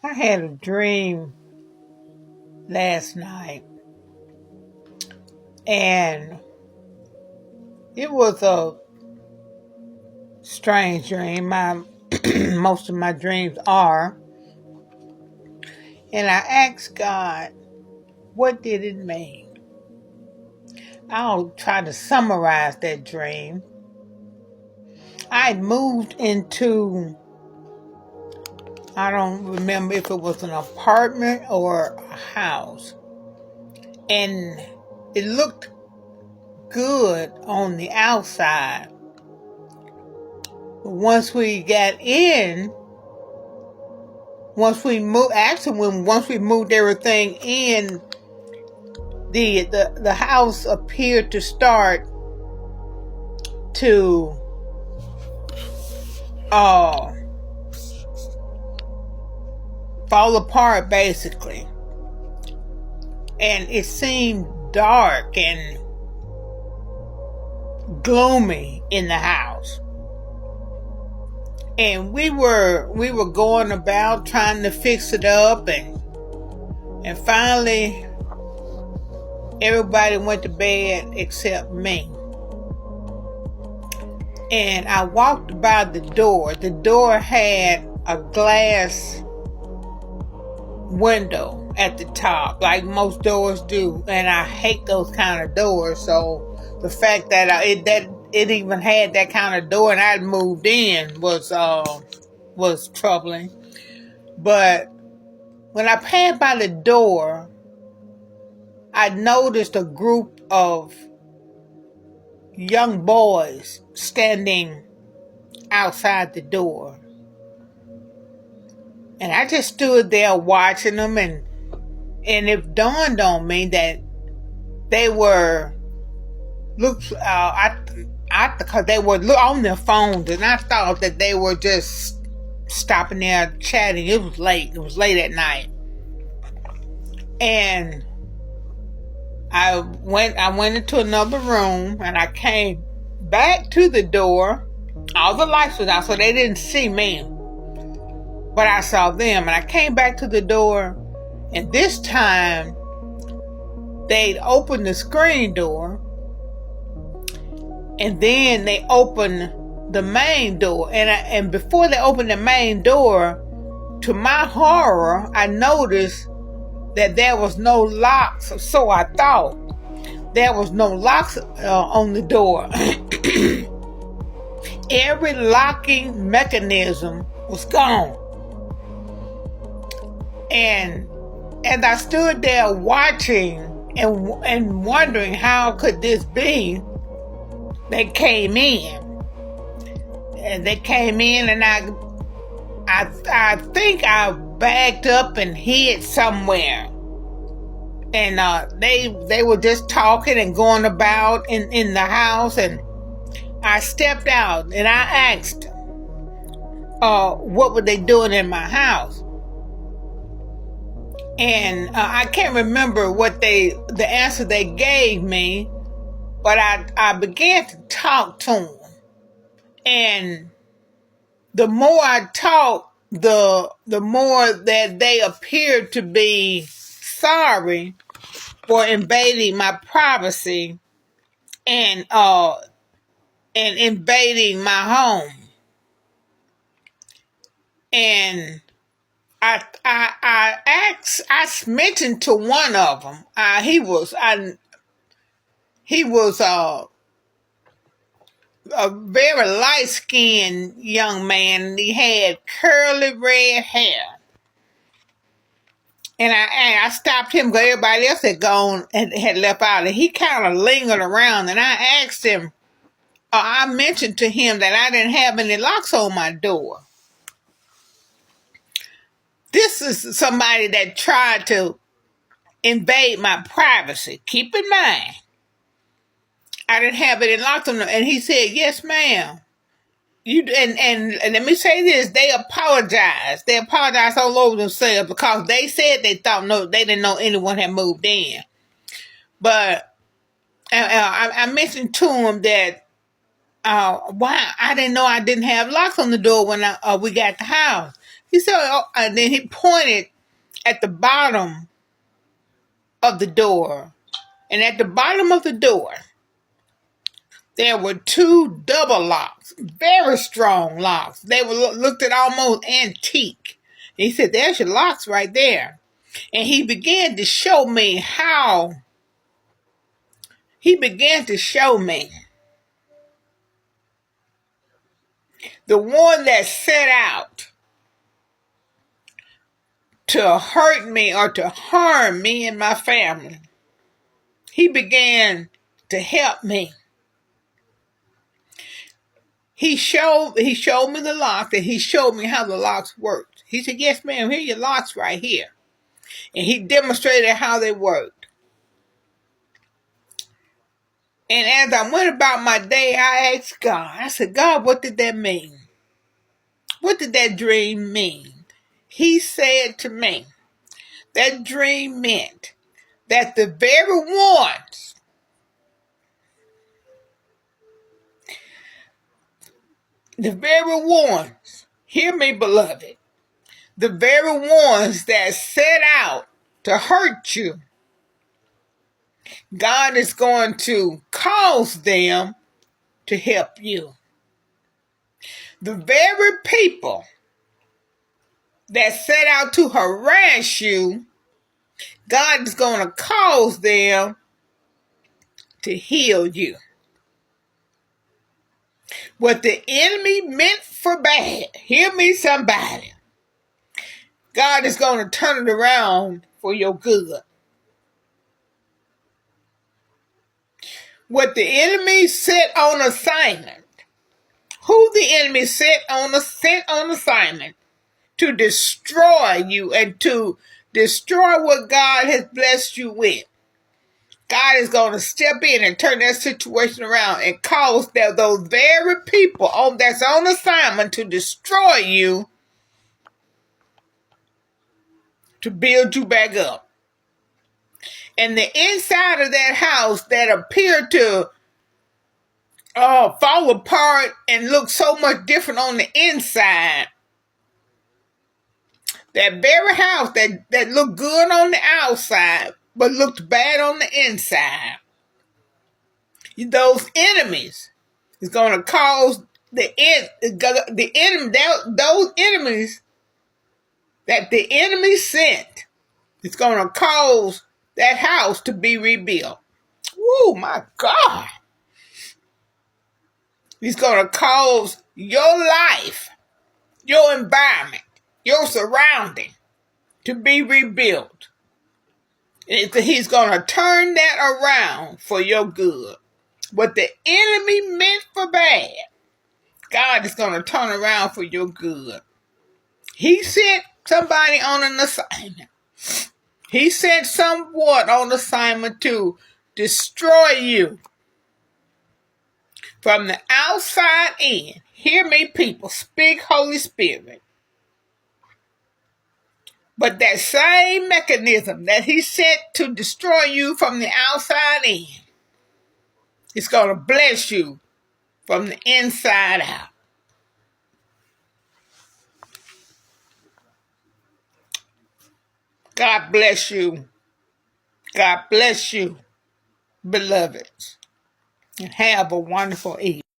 I had a dream last night, and it was a strange dream. My most of my dreams are, and I asked God, "What did it mean?" I'll try to summarize that dream. I moved into, I don't remember if it was an apartment or a house, and it looked good on the outside. But once we got in, once we moved everything in, the house appeared to start to fall apart, basically. And it seemed dark and gloomy in the house. And we were going about trying to fix it up, and finally everybody went to bed except me. And I walked by the door. The door had a glass window at the top, like most doors do, and I hate those kind of doors. So the fact that it even had that kind of door and I'd moved in was troubling. But when I passed by the door, I noticed a group of young boys standing outside the door. And I just stood there watching them, and it dawned on me that they were because they were on their phones, and I thought that they were just stopping there chatting. It was late. It was late at night. And I went into another room, and I came back to the door. All the lights was out, so they didn't see me, but I saw them. And I came back to the door, and this time they'd opened the screen door, and then they opened the main door. And before they opened the main door, to my horror, I noticed that there was no locks. So I thought there was no locks on the door. Every locking mechanism was gone. And as I stood there watching and wondering how could this be, they came in. And they came in, and I think I backed up and hid somewhere. And they were just talking and going about in the house, and I stepped out and I asked what were they doing in my house. And I can't remember what the answer they gave me, but I began to talk to them. And the more I talked, the more that they appeared to be sorry for invading my privacy and invading my home. And I mentioned to one of them. He was a very light-skinned young man. He had curly red hair. And I stopped him because everybody else had gone and had left out. And he kind of lingered around. And I asked him, I mentioned to him that I didn't have any locks on my door. This is somebody that tried to invade my privacy. Keep in mind, I didn't have any locks on them. And he said, yes, ma'am. And let me say this, they apologized. They apologized all over themselves because they said they didn't know anyone had moved in. But I mentioned to them that why I didn't know I didn't have locks on the door when we got the house. He said, and then he pointed at the bottom of the door, and at the bottom of the door there were two double locks, very strong locks. They were looked at almost antique. And he said, "There's your locks right there." And he began to show me how. He began to show me the one that set out to hurt me or to harm me and my family. He began to help me. He showed me the lock, and he showed me how the locks worked. He said, "Yes, ma'am, here are your locks right here." And he demonstrated how they worked. And as I went about my day, I asked God, I said, "God, what did that mean? What did that dream mean?" He said to me, that dream meant that the very ones, hear me, beloved, the very ones that set out to hurt you, God is going to cause them to help you. The very people that set out to harass you, God is going to cause them to heal you. What the enemy meant for bad, hear me, somebody, God is going to turn it around for your good. What the enemy set on assignment, who the enemy sent on assignment to destroy you and to destroy what God has blessed you with, God is going to step in and turn that situation around and cause those very people that's on assignment to destroy you to build you back up. And the inside of that house that appeared to fall apart and look so much different on the inside, that very house that looked good on the outside but looked bad on the inside, those enemies is going to cause those enemies that the enemy sent, it's going to cause that house to be rebuilt. Oh my God. He's going to cause your life, your environment, your surrounding to be rebuilt. He's going to turn that around for your good. What the enemy meant for bad, God is going to turn around for your good. He sent somebody on an assignment. He sent someone on assignment to destroy you from the outside in. Hear me, people. Speak, Holy Spirit. But that same mechanism that he sent to destroy you from the outside in, it's going to bless you from the inside out. God bless you. God bless you, beloveds. And have a wonderful evening.